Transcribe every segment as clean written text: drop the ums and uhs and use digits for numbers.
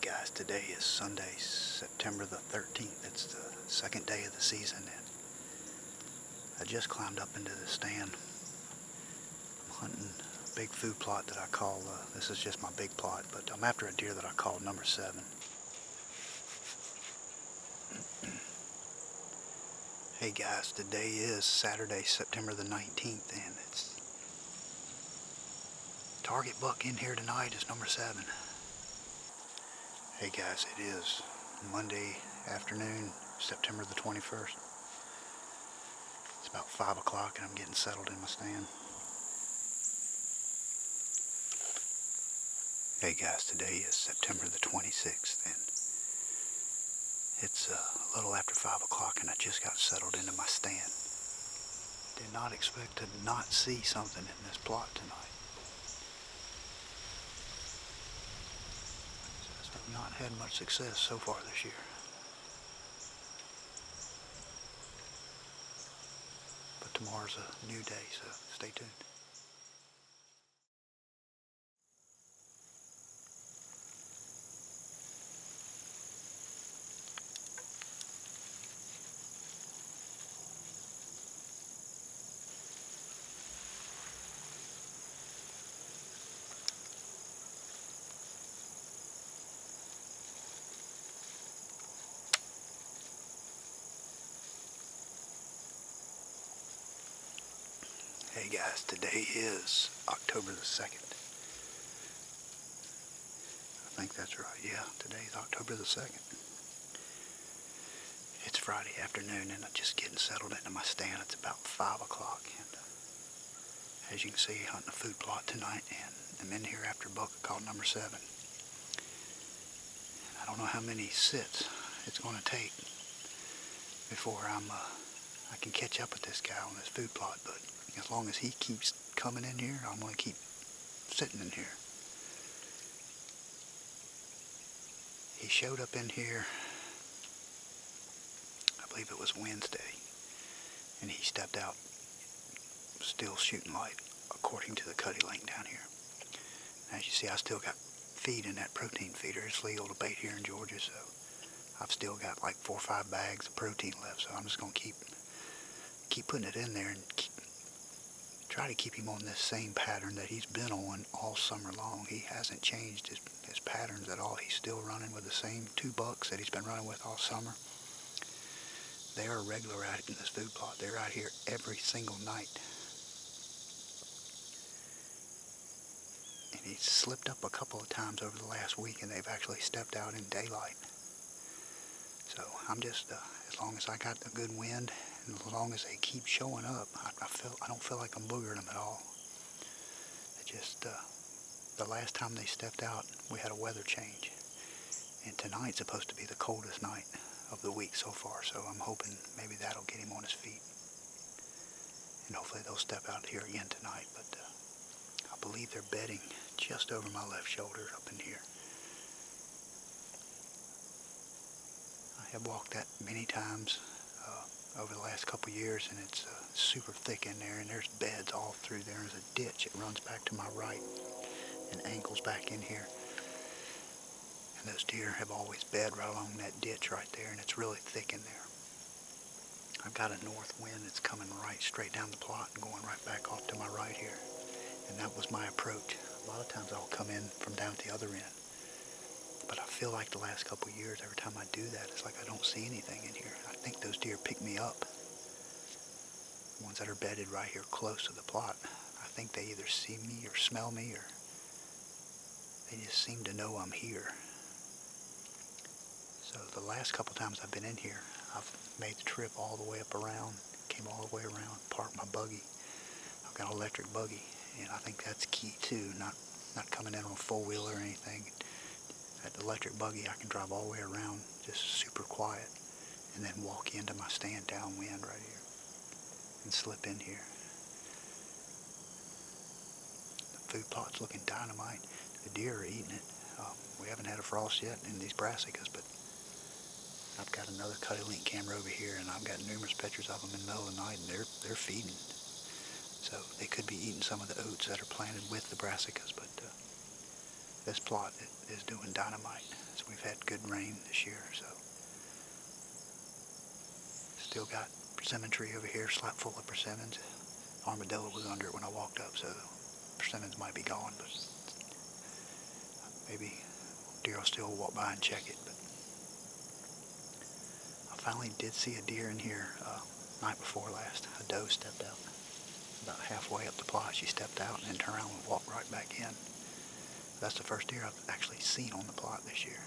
Guys, today is Sunday, September the 13th. It's the second day of the season, and I just climbed up into the stand. I'm hunting a big food plot that I call, this is just my big plot, but I'm after a deer that I call number 7. Hey guys, today is Saturday, September the 19th, and it's target buck in here tonight is number 7. Hey guys, it is Monday afternoon, September the 21st. It's about 5 o'clock and I'm getting settled in my stand. Hey guys, today is September the 26th and it's a little after 5 o'clock and I just got settled into my stand. Did not expect to not see something in this plot tonight. I've not had much success so far this year. But tomorrow's a new day, so stay tuned. Hey guys, today is October the 2nd. I think that's right. Yeah, today's October the 2nd. It's Friday afternoon and I'm just getting settled into my stand. It's about 5 o'clock and as you can see, hunting a food plot tonight and I'm in here after a buck called number 7. I don't know how many sits it's going to take before I can catch up with this guy on this food plot, but as long as he keeps coming in here, I'm going to keep sitting in here. He showed up in here, I believe it was Wednesday, and he stepped out still shooting light according to the cutty link down here. As you see, I still got feed in that protein feeder. It's legal to bait here in Georgia, so I've still got like 4 or 5 bags of protein left, so I'm just going to keep putting it in there and try to keep him on this same pattern that he's been on all summer long. He hasn't changed his patterns at all. He's still running with the same 2 bucks that he's been running with all summer. They are regular out in this food plot. They're out here every single night. And he's slipped up a couple of times over the last week and they've actually stepped out in daylight. So I'm just, as long as I got the good wind and as long as they keep showing up, I don't feel like I'm boogering them at all. It just, the last time they stepped out, we had a weather change. And tonight's supposed to be the coldest night of the week so far, so I'm hoping maybe that'll get him on his feet. And hopefully they'll step out here again tonight, but I believe they're bedding just over my left shoulder up in here. I have walked that many times over the last couple years, and it's super thick in there, and there's beds all through there. There's a ditch that runs back to my right and angles back in here. And those deer have always bed right along that ditch right there, and it's really thick in there. I've got a north wind that's coming right straight down the plot and going right back off to my right here. And that was my approach. A lot of times I'll come in from down at the other end. But I feel like the last couple of years, every time I do that, it's like I don't see anything in here. I think those deer pick me up. The ones that are bedded right here close to the plot, I think they either see me or smell me, or they just seem to know I'm here. So the last couple times I've been in here, I've made the trip all the way up around, came all the way around, parked my buggy. I've got an electric buggy, and I think that's key too, not coming in on a four-wheeler or anything. That electric buggy, I can drive all the way around, just super quiet, and then walk into my stand downwind right here, and slip in here. The food plot's looking dynamite. The deer are eating it. We haven't had a frost yet in these brassicas, but I've got another cutty link camera over here, and I've got numerous pictures of them in the middle of the night, and they're feeding. So they could be eating some of the oats that are planted with the brassicas, but this plot is doing dynamite. So we've had good rain this year, so still got persimmon tree over here slap full of persimmons. Armadillo was under it when I walked up, so persimmons might be gone, but maybe deer will still walk by and check it. But I finally did see a deer in here night before last. A doe stepped out about halfway up the plot. She stepped out and then turned around and walked right back in. That's the first deer I've actually seen on the plot this year.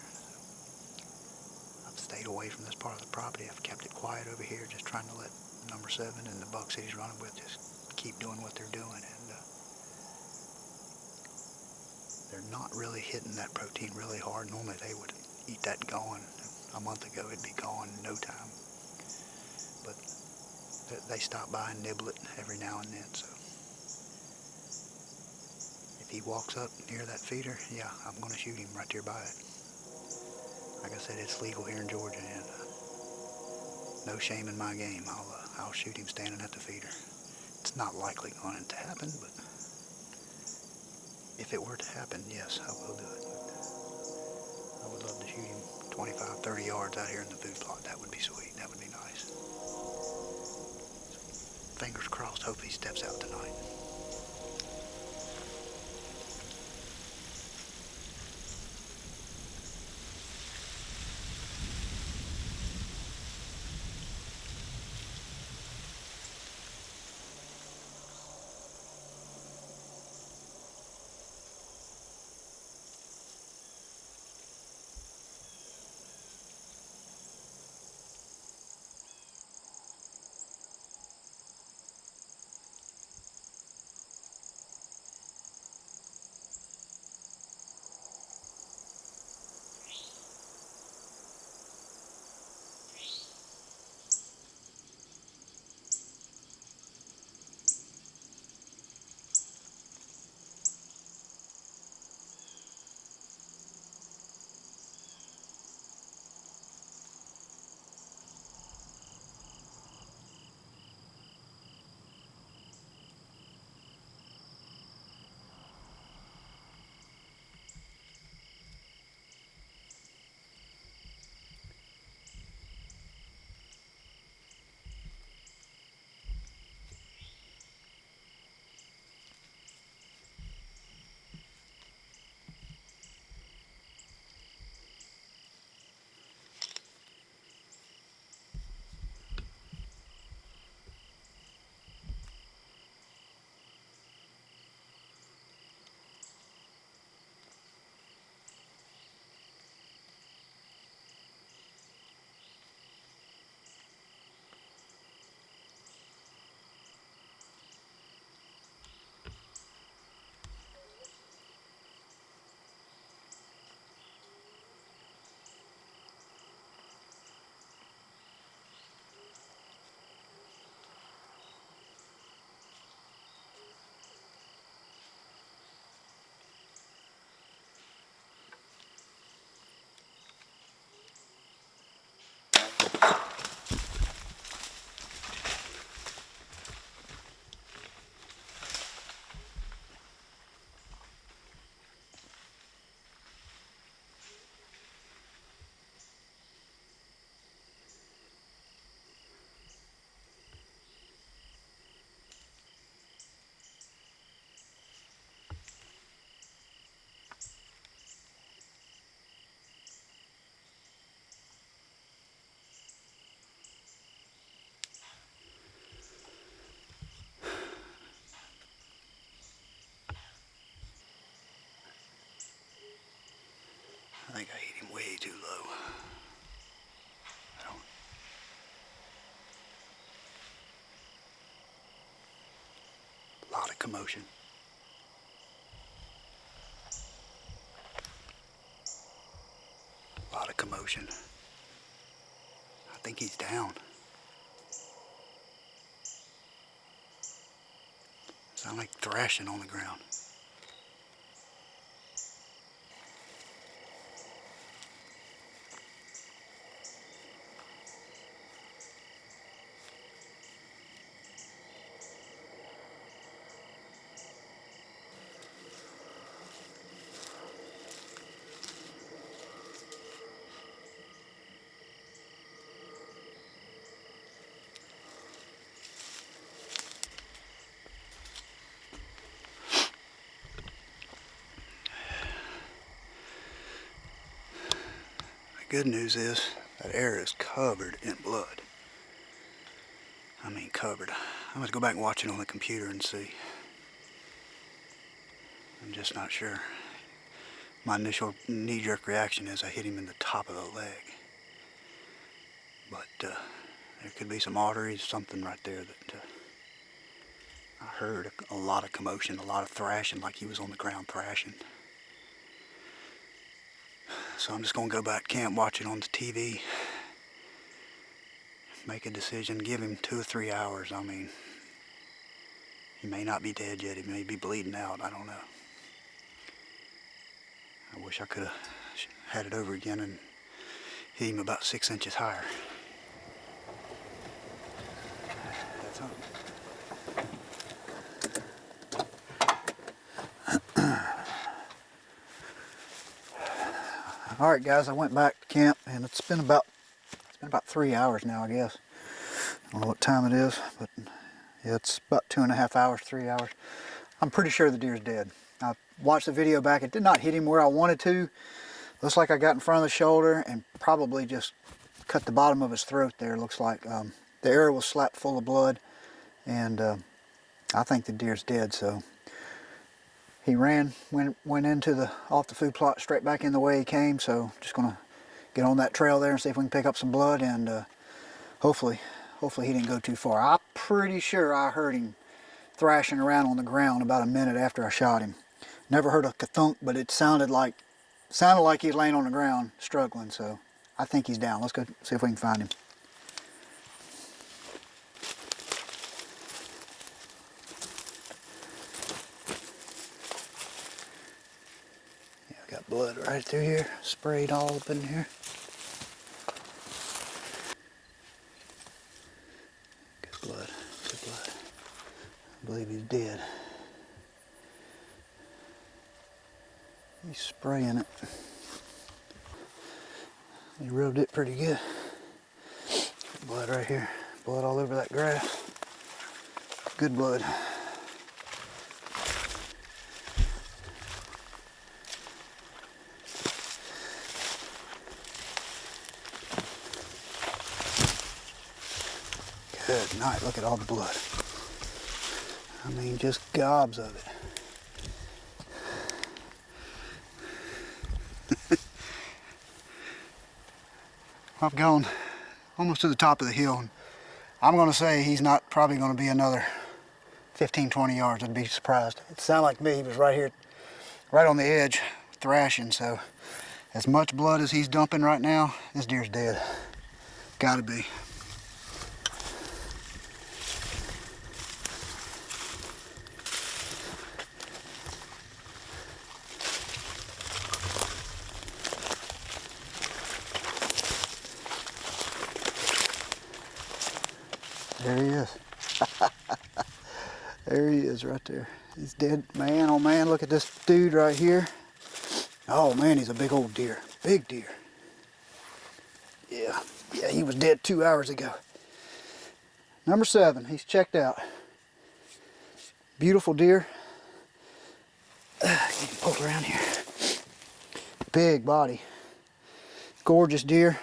I've stayed away from this part of the property. I've kept it quiet over here, just trying to let number 7 and the bucks that he's running with just keep doing what they're doing. And they're not really hitting that protein really hard. Normally they would eat that gone. A month ago it'd be gone in no time. But they stop by and nibble it every now and then. So if he walks up near that feeder, yeah, I'm going to shoot him right there by it. Like I said, it's legal here in Georgia, and no shame in my game. I'll shoot him standing at the feeder. It's not likely going to happen, but if it were to happen, yes, I will do it. I would love to shoot him 25, 30 yards out here in the food plot. That would be sweet. That would be nice. Fingers crossed. Hope he steps out tonight. I think I hit him way too low. A lot of commotion. A lot of commotion. I think he's down. Sound like thrashing on the ground. Good news is that area is covered in blood. I mean covered. I'm gonna go back and watch it on the computer and see. I'm just not sure. My initial knee-jerk reaction is I hit him in the top of the leg. But there could be some arteries, something right there that I heard a lot of commotion, a lot of thrashing, like he was on the ground thrashing. So I'm just gonna go back to camp, watch it on the TV, make a decision, give him 2 or 3 hours. I mean, he may not be dead yet, he may be bleeding out, I don't know. I wish I could have had it over again and hit him about 6 inches higher. That's something. Alright guys, I went back to camp and it's been about 3 hours now, I guess. I don't know what time it is, but yeah, it's about 2.5 hours, 3 hours. I'm pretty sure the deer's dead. I watched the video back. It did not hit him where I wanted to. Looks like I got in front of the shoulder and probably just cut the bottom of his throat there. Looks like the area was slapped full of blood, and I think the deer's dead. So he went into off the food plot straight back in the way he came. So just gonna get on that trail there and see if we can pick up some blood, and hopefully he didn't go too far. I'm pretty sure I heard him thrashing around on the ground about a minute after I shot him. Never heard a ka-thunk, but it sounded like he was laying on the ground struggling. So I think he's down. Let's go see if we can find him. Yeah, I got blood right through here, sprayed all up in here. Good blood, good blood. I believe he's dead. He's spraying it. He rubbed it pretty good. Blood right here. Blood all over that grass. Good blood. Good night. Look at all the blood. I mean, just gobs of it. I've gone almost to the top of the hill. I'm going to say he's not probably going to be another 15, 20 yards. I'd be surprised. It sounded like to me he was right here, right on the edge, thrashing. So as much blood as he's dumping right now, this deer's dead. Gotta be. There he is. There he is right there. He's dead. Man, oh man, look at this dude right here. Oh man, he's a big old deer. Big deer. Yeah, he was dead 2 hours ago. Number 7, he's checked out. Beautiful deer. Get him pulled around here. Big body. Gorgeous deer.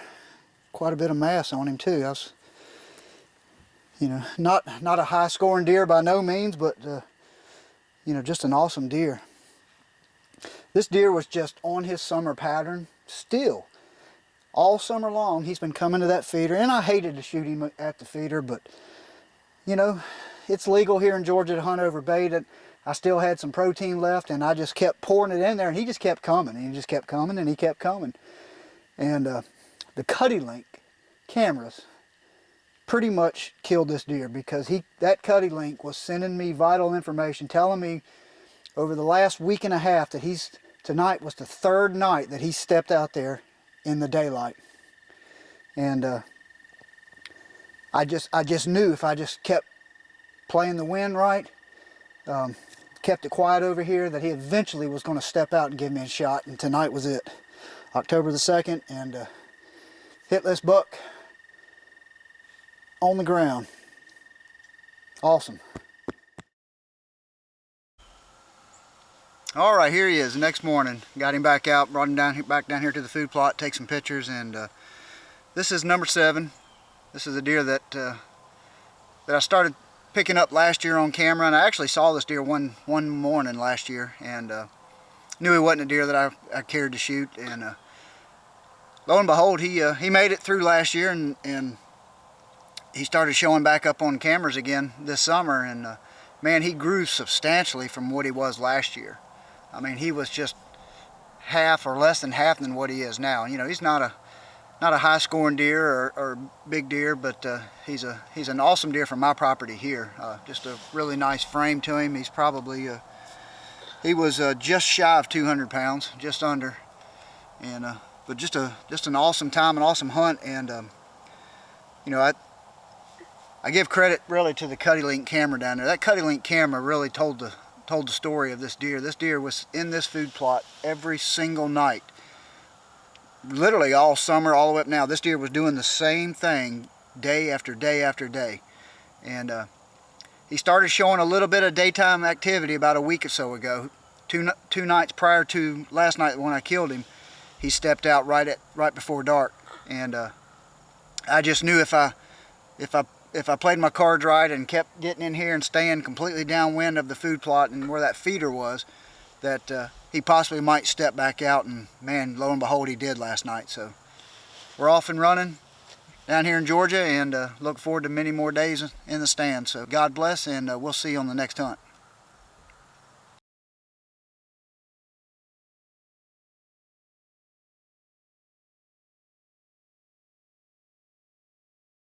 Quite a bit of mass on him too. I was, you know, not a high scoring deer by no means, but you know, just an awesome deer. This deer was just on his summer pattern still. All summer long he's been coming to that feeder, and I hated to shoot him at the feeder, but you know, it's legal here in Georgia to hunt over bait. And I still had some protein left, and I just kept pouring it in there, and he just kept coming, and he just kept coming, and he kept coming. And the CuddeLink cameras pretty much killed this deer, because that CuddeLink was sending me vital information, telling me over the last week and a half that tonight was the 3rd night that he stepped out there in the daylight. And I just knew if I just kept playing the wind right, kept it quiet over here, that he eventually was going to step out and give me a shot. And tonight was it. October the 2nd, and hitless buck on the ground. Awesome. All right, here he is the next morning. Got him back out, brought him back down here to the food plot, take some pictures, and this is number 7. This is a deer that I started picking up last year on camera, and I actually saw this deer one morning last year, and knew he wasn't a deer that I cared to shoot. And lo and behold, he made it through last year, and he started showing back up on cameras again this summer. And man, he grew substantially from what he was last year. I mean, he was just half or less than half than what he is now. You know, he's not a high-scoring deer or big deer, but he's an awesome deer from my property here. Just a really nice frame to him. He's probably he was just shy of 200 pounds, just under, and but just an awesome time, an awesome hunt. And you know, I give credit really to the Cuddylink camera down there. That Cuddylink camera really told the story of this deer. This deer was in this food plot every single night, literally all summer, all the way up now. This deer was doing the same thing day after day after day. And he started showing a little bit of daytime activity about a week or so ago. Two nights prior to last night when I killed him, he stepped out right before dark. And I just knew if I played my cards right and kept getting in here and staying completely downwind of the food plot and where that feeder was, that he possibly might step back out. And man, lo and behold, he did last night. So we're off and running down here in Georgia, and look forward to many more days in the stand. So God bless, and we'll see you on the next hunt.